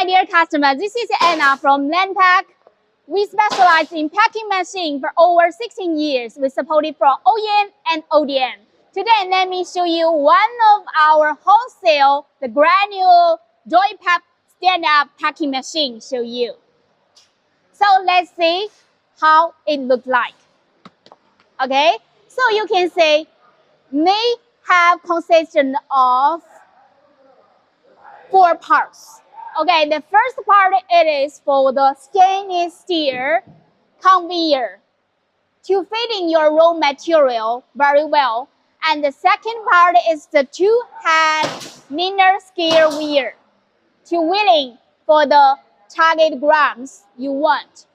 my dear customer, this is Anna from Landpack. We specialize in packing machine for over 16 years. We support it from OEM and ODM. Today, let me show you one of our wholesale, the granule Doypack stand-up packing machine show you. So let's see how it looks like. Okay, so you can say may have consistion of 4 parts. Okay, the first part it is for the stainless steel conveyor to fit in your raw material very well. And the second part is the 2-head linear scale wheel to wheeling for the target grams you want.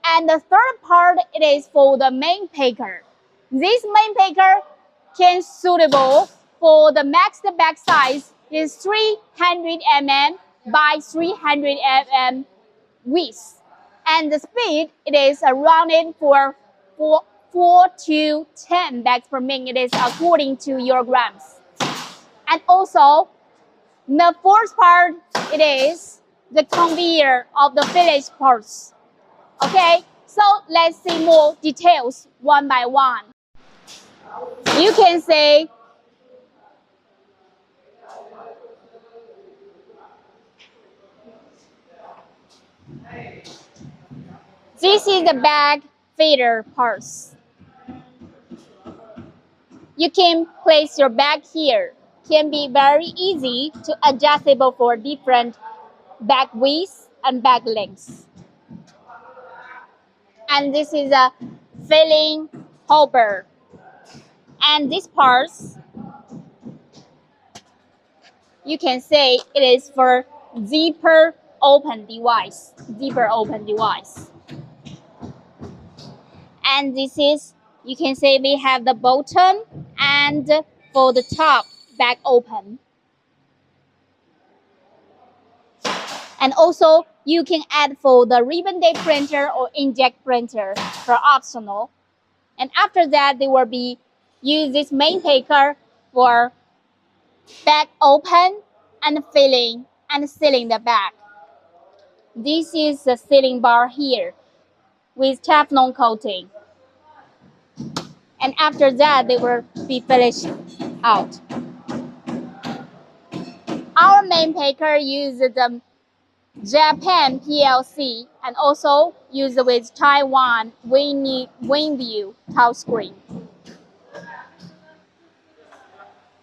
And the third part it is for the main packer. This main packer can suitable for the max bag size is 300 mm by 300 mm width. And the speed it is around it for 4 to 10 bags per minute. It is according to your grams. And also the fourth part it is the conveyor of the finished parts. Okay, so let's see more details one by one. You can say this is the bag feeder parts. You can place your bag here. Can be very easy to adjustable for different bag widths and bag lengths. And this is a filling hopper. And these parts, you can say it is for zipper open device. And this is, you can say we have the bottom and for the top bag open. And also you can add for the ribbon date printer or inkjet printer for optional. And after that, they will be use this main packer for bag open and filling and sealing the bag. This is the sealing bar here with Teflon coating. And after that, they will be finished out. Our main packer uses the Japan PLC and also used with Taiwan Windview touchscreen.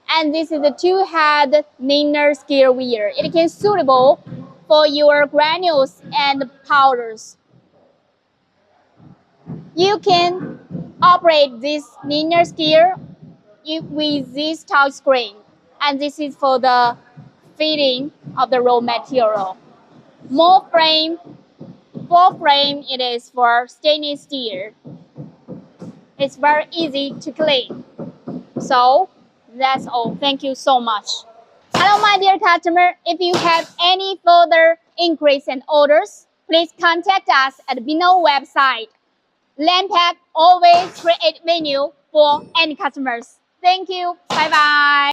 And this is a 2-head linear scale wheel. It can suitable for your granules and powders. You can operate this linear scale with this touchscreen. And this is for the feeding of the raw material. Full frame, it is for stainless steel. It's very easy to clean. So that's all. Thank you so much. Hello, my dear customer. If you have any further inquiries and orders, please contact us at below website. Landpack always create menu for any customers. Thank you. Bye-bye.